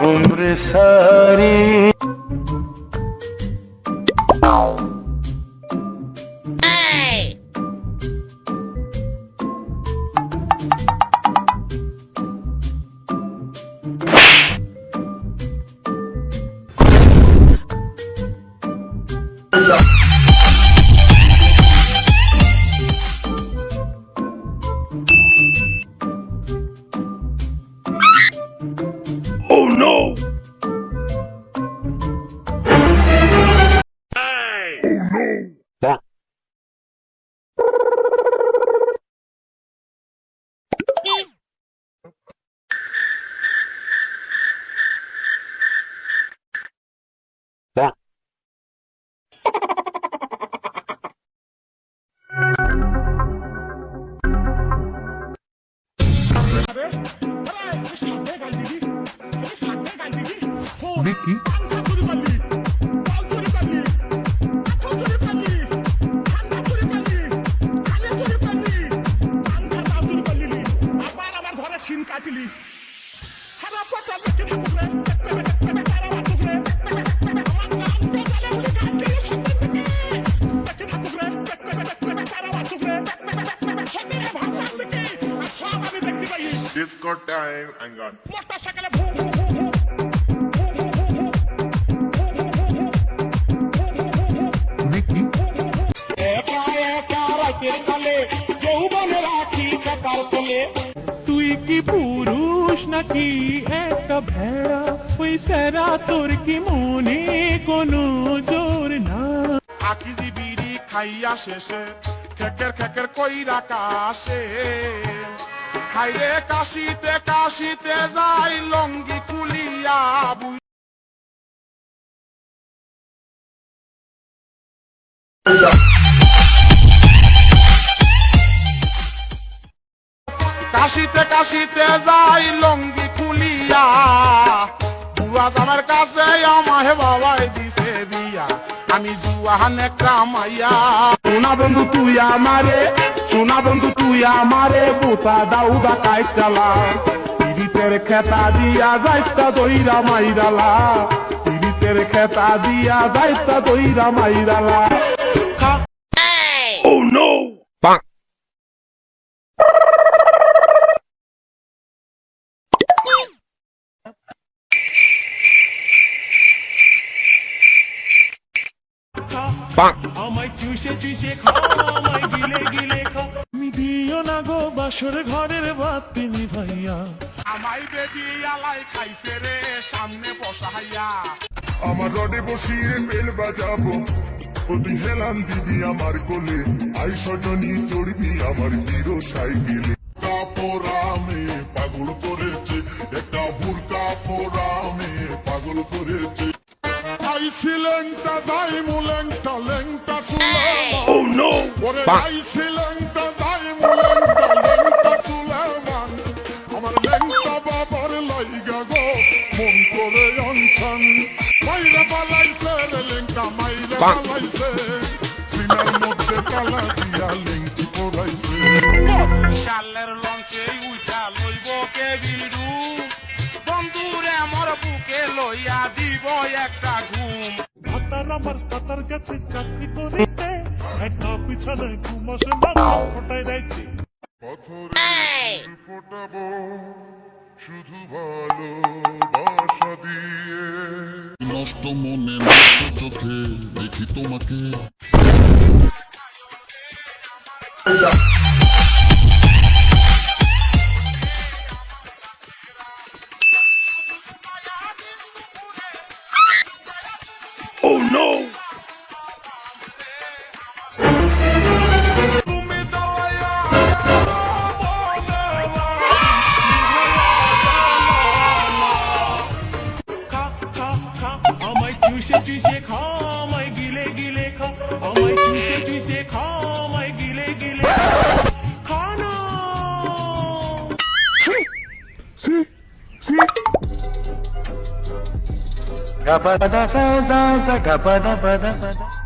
उम्र सारी Oh no! Vicky? Disco time and gone. Vicky? তুই কি পুরুষ নাকি একটা ভেড়া ওই সেরা তোর কি মনে কোনো জোর না আকিজি বিড়ি খাইয়া শেষে খেকের খেকের কইরা কাশে খাইরে কাশিতে কাশিতে যাই লঙ্গি কুলিয়া কাশিতে কাশিতে যাই লঙ্গি খুলিয়া বুয়া আমার কাছে আমায় বাবাই দিছে বিয়া আমি জুয়াহানে কামাইয়া সোনা বন্ধু তুই আমারে বুতা দাউদা কাইটালা পিরিতের খেতা দিয়া যাইতা দইরা মাইরালা পিরিতের খেতা দিয়া যাইতা দইরা মাইরালা Oh no! আমায় চুষে চুষে খা আমায় গিলে গিলে খা আমি দিও না গো বাসর ঘরের বাতি নিভাইয়া আমায় বেবি আলাই খাইছে রে সামনে বসাইয়া আমার রডে বসিয়ে বেল বাজাবো ওদি হেলান দিবি আমার কোলে আই সজনী চড়বি আমার হিরো সাইকেলে কাপড়ামে পাগল করেছে একটা বুরকা পরামে পাগল করেছে আইছিলেনটা দাই মুলেংটা লেংটা সুলামান Oh no! ওরে আইছিলেনটা দাই মুলেংটা লেংটা সুলামান আমার লেংটা বাবার লাইগা গো মন করে অনশন মাইরা পালাইছে রে লেংটা মাইরা পালাইছে সিনার মধ্যে তালা দিয়া লেংটি পড়াইছে শালের লঞ্চে উঠা লইব কে বিলডু বন্ধুরে মোর বুকে লইয়া দিব একটা ঘুম ভাতার আমার পাতার কাছে চাকরি করিতে একটা পিছনে ঘুমাসে না ফোটাই রাইতে পাথরে ফোটাবো শুধু ভালোবাসা দিয়ে নষ্ট মনে নষ্ট চোখে দেখি তোমাকে Oh no! আমায় চুষে চুষে খা আমায় গিলে গিলে খা আমায় চুষে চুষে খা আমায় গিলে গিলে খানা Gapada sa sa sa gapada pada pada.